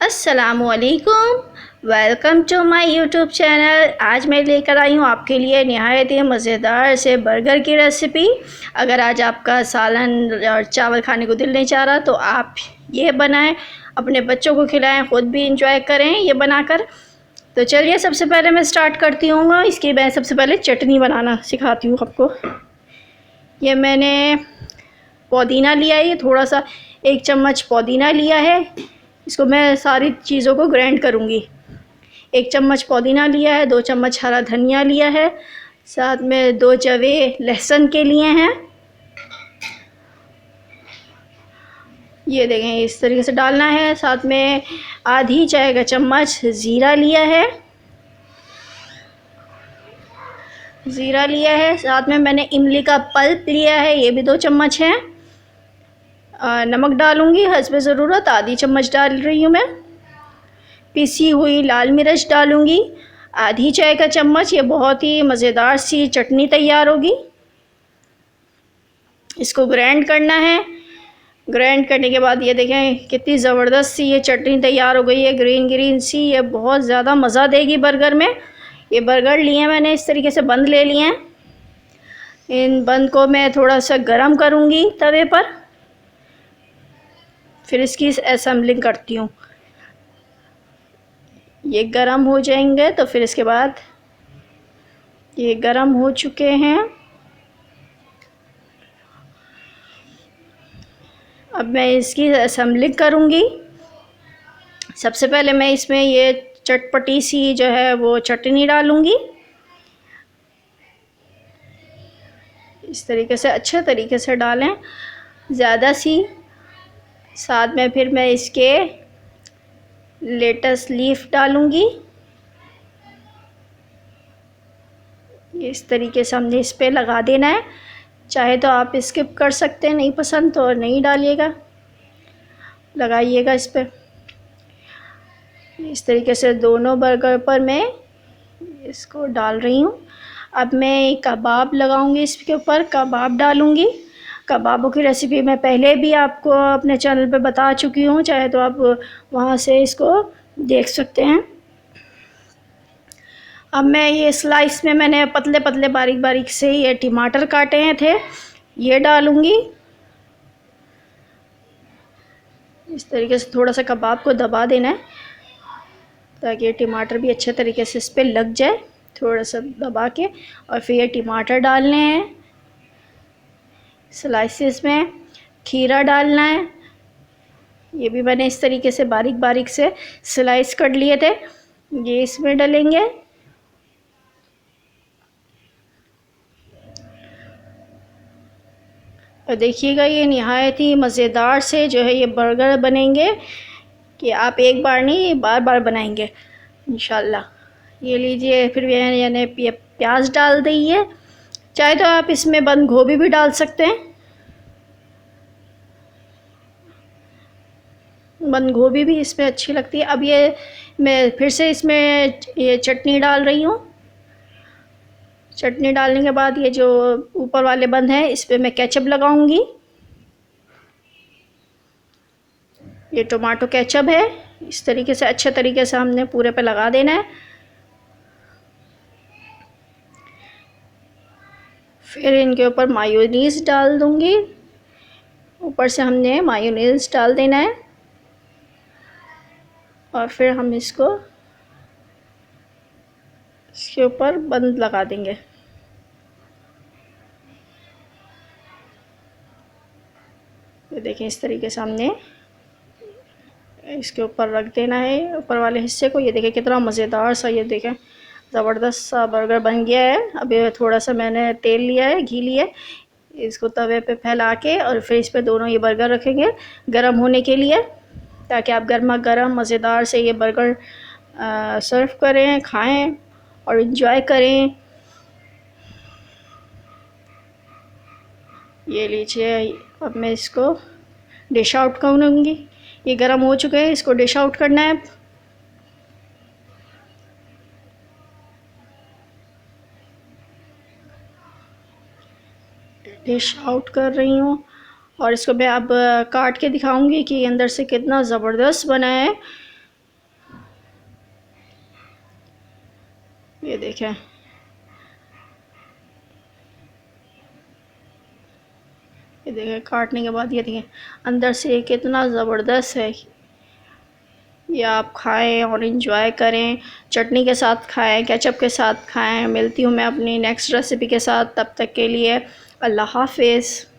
अस्सलामुअलैकुम, welcome to my YouTube channel. आज मैं लेकर आई हूँ आपके लिए नहायत ही मज़ेदार से बर्गर की रेसिपी। अगर आज आपका सालन और चावल खाने को दिल नहीं चाह रहा तो आप ये बनाएं, अपने बच्चों को खिलाएं, ख़ुद भी इंजॉय करें ये बनाकर। तो चलिए सबसे पहले मैं स्टार्ट करती हूँ। इसकी मैं सबसे पहले चटनी बनाना सिखाती हूँ आपको। ये मैंने पुदीना लिया है, ये थोड़ा सा 1 चम्मच पुदीना लिया है। इसको मैं सारी चीज़ों को ग्राइंड करूँगी। 1 चम्मच पुदीना लिया है, 2 चम्मच हरा धनिया लिया है, साथ में 2 जवे लहसुन के लिए हैं। ये देखें, इस तरीके से डालना है। साथ में आधी चाय का चम्मच ज़ीरा लिया है, साथ में मैंने इमली का पल्प लिया है, ये भी 2 चम्मच है। नमक डालूँगी हस्ब ज़रूरत, आधी चम्मच डाल रही हूँ मैं। पिसी हुई लाल मिर्च डालूँगी आधी चाय का चम्मच। ये बहुत ही मज़ेदार सी चटनी तैयार होगी। इसको ग्राइंड करना है। ग्राइंड करने के बाद ये देखें कितनी ज़बरदस्त सी ये चटनी तैयार हो गई है, ग्रीन ग्रीन सी। ये बहुत ज़्यादा मज़ा देगी बर्गर में। ये बर्गर लिए मैंने इस तरीके से बंद ले लिए हैं। इन बंद को मैं थोड़ा सा गरम करूँगी तवे पर, फिर इसकी असेंबलिंग करती हूँ। ये गरम हो जाएंगे तो फिर इसके बाद ये गरम हो चुके हैं। अब मैं इसकी असेंबलिंग करूँगी। सबसे पहले मैं इसमें ये चटपटी सी जो है वो चटनी डालूँगी। इस तरीके से अच्छे तरीके से डालें, ज़्यादा सी। साथ में फिर मैं इसके लेटस लीफ डालूँगी। इस तरीके से हमने इस पे लगा देना है। चाहे तो आप स्किप कर सकते हैं, नहीं पसंद तो नहीं डालिएगा, लगाइएगा इस पे। इस तरीके से दोनों बर्गर पर मैं इसको डाल रही हूँ। अब मैं कबाब लगाऊंगी, इसके ऊपर कबाब डालूँगी। कबाबों की रेसिपी मैं पहले भी आपको अपने चैनल पे बता चुकी हूँ, चाहे तो आप वहाँ से इसको देख सकते हैं। अब मैं ये स्लाइस में मैंने पतले पतले बारीक बारीक से ये टमाटर काटे हैं थे, ये डालूँगी। इस तरीके से थोड़ा सा कबाब को दबा देना है ताकि ये टमाटर भी अच्छे तरीके से इस पर लग जाए। थोड़ा सा दबा के और फिर ये टमाटर डालने हैं स्लाइसेस में। खीरा डालना है, ये भी मैंने इस तरीके से बारीक बारीक से स्लाइस कर लिए थे, ये इसमें डालेंगे। और देखिएगा ये नहायत ही मज़ेदार से जो है ये बर्गर बनेंगे कि आप एक बार नहीं बार बार बनाएंगे इंशाल्लाह। ये लीजिए, फिर मैंने प्याज डाल दी है। चाहे तो आप इसमें बंद गोभी भी डाल सकते हैं, बंद गोभी भी इसमें अच्छी लगती है। अब ये मैं फिर से इसमें ये चटनी डाल रही हूँ। चटनी डालने के बाद ये जो ऊपर वाले बंद हैं इस पर मैं केचप लगाऊंगी। ये टोमेटो केचप है, इस तरीके से अच्छे तरीके से हमने पूरे पे लगा देना है। फिर इनके ऊपर मायोनीज़ डाल दूंगी, ऊपर से हमने मायोनीज़ डाल देना है। और फिर हम इसको इसके ऊपर बंद लगा देंगे। ये देखें, इस तरीके से हमने इसके ऊपर रख देना है ऊपर वाले हिस्से को। ये देखें कितना मज़ेदार सा, ये देखें ज़बरदस्त सा बर्गर बन गया है। अब ये थोड़ा सा मैंने तेल लिया है, घी लिया है, इसको तवे पे फैला के और फिर इस पे दोनों ये बर्गर रखेंगे गर्म होने के लिए, ताकि आप गर्मा गर्म मज़ेदार से ये बर्गर सर्व करें, खाएं और इन्जॉय करें। ये लीजिए, अब मैं इसको डिश आउट करूँगी। ये गर्म हो चुके हैं, इसको डिश आउट करना है। डिश आउट कर रही हूँ और इसको मैं अब काट के दिखाऊंगी कि अंदर से कितना ज़बरदस्त बना है। ये देखें, ये देखें काटने के बाद ये देखें अंदर से कितना ज़बरदस्त है। ये आप खाएं और इन्जॉय करें, चटनी के साथ खाएं, केचप के साथ खाएं। मिलती हूँ मैं अपनी नेक्स्ट रेसिपी के साथ, तब तक के लिए अल्लाह हाफ़िज़।